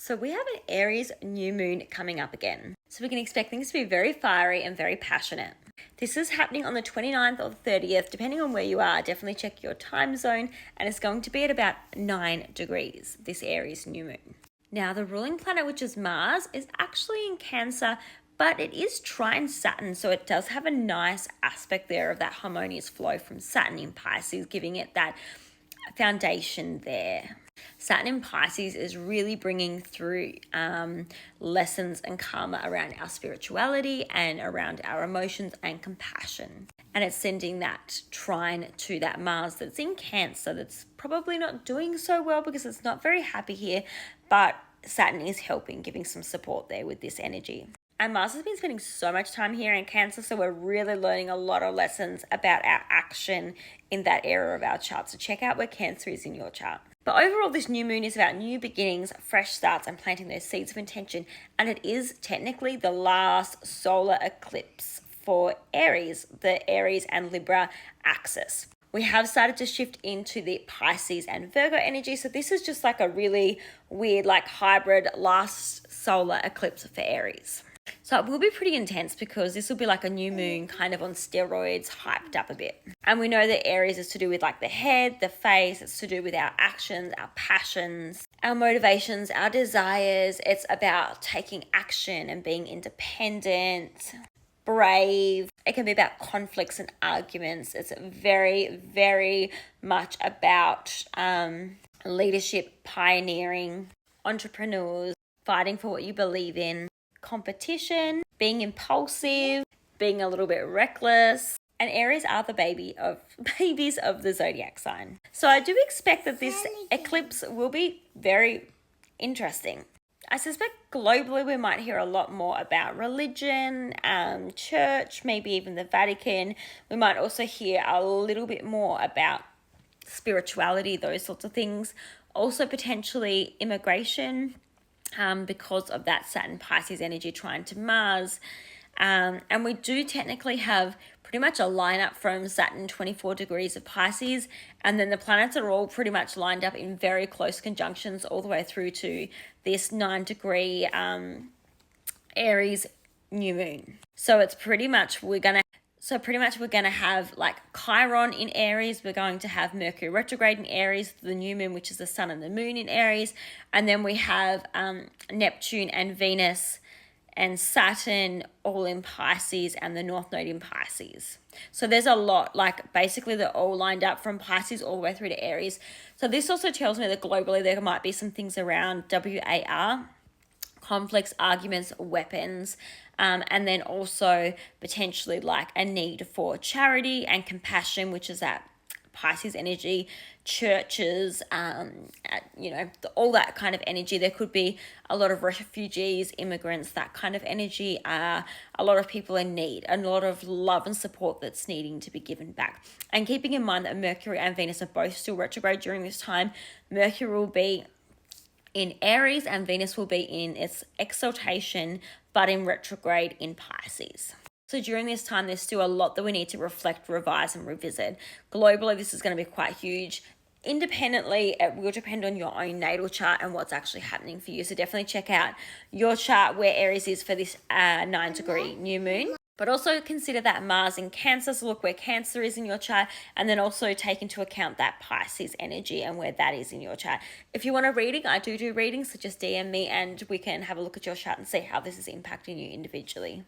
So we have an Aries new moon coming up again. So we can expect things to be very fiery and very passionate. This is happening on the 29th or 30th, depending on where you are. Definitely check your time zone, and it's going to be at about 9 degrees, this Aries new moon. Now, the ruling planet, which is Mars, is actually in Cancer, but it is trine Saturn, so it does have a nice aspect there of that harmonious flow from Saturn in Pisces, giving it that foundation there. Saturn in Pisces is really bringing through lessons and karma around our spirituality and around our emotions and compassion. And it's sending that trine to that Mars that's in Cancer that's probably not doing so well because it's not very happy here, but Saturn is helping, giving some support there with this energy. And Mars has been spending so much time here in Cancer, so we're really learning a lot of lessons about our action in that area of our chart. So check out where Cancer is in your chart. But overall, this new moon is about new beginnings, fresh starts, and planting those seeds of intention. And it is technically the last solar eclipse for Aries, the Aries and Libra axis. We have started to shift into the Pisces and Virgo energy. So this is just like a really weird, like hybrid last solar eclipse for Aries. So it will be pretty intense because this will be like a new moon kind of on steroids, hyped up a bit. And we know that Aries is to do with like the head, the face. It's to do with our actions, our passions, our motivations, our desires. It's about taking action and being independent, brave. It can be about conflicts and arguments. It's very, very much about leadership, pioneering, entrepreneurs, fighting for what you believe in, competition, being impulsive, being a little bit reckless. And Aries are the babies of the zodiac sign. So I do expect that this eclipse will be very interesting. I suspect globally we might hear a lot more about religion, church, maybe even the Vatican. We might also hear a little bit more about spirituality, those sorts of things. Also potentially immigration, because of that Saturn Pisces energy trine to Mars. And we do technically have pretty much a lineup from Saturn 24 degrees of Pisces, and then the planets are all pretty much lined up in very close conjunctions all the way through to this 9-degree Aries new moon. So it's pretty much we're going to have like Chiron in Aries. We're going to have Mercury retrograde in Aries, the new moon, which is the sun and the moon in Aries. And then we have Neptune and Venus and Saturn all in Pisces and the North Node in Pisces. So there's a lot, like basically they're all lined up from Pisces all the way through to Aries. So this also tells me that globally there might be some things around WAR, conflicts, arguments, weapons, and then also potentially like a need for charity and compassion, which is that Pisces energy, churches, all that kind of energy. There could be a lot of refugees, immigrants, that kind of energy, a lot of people in need, a lot of love and support that's needing to be given back. And keeping in mind that Mercury and Venus are both still retrograde during this time, Mercury will be in Aries and Venus will be in its exaltation, but in retrograde in Pisces. So during this time, there's still a lot that we need to reflect, revise, and revisit. Globally, this is going to be quite huge. Independently, it will depend on your own natal chart and what's actually happening for you. So definitely check out your chart where Aries is for this 9-degree new moon. But also consider that Mars in Cancer, so look where Cancer is in your chart, and then also take into account that Pisces energy and where that is in your chart. If you want a reading, I do readings, so just DM me and we can have a look at your chart and see how this is impacting you individually.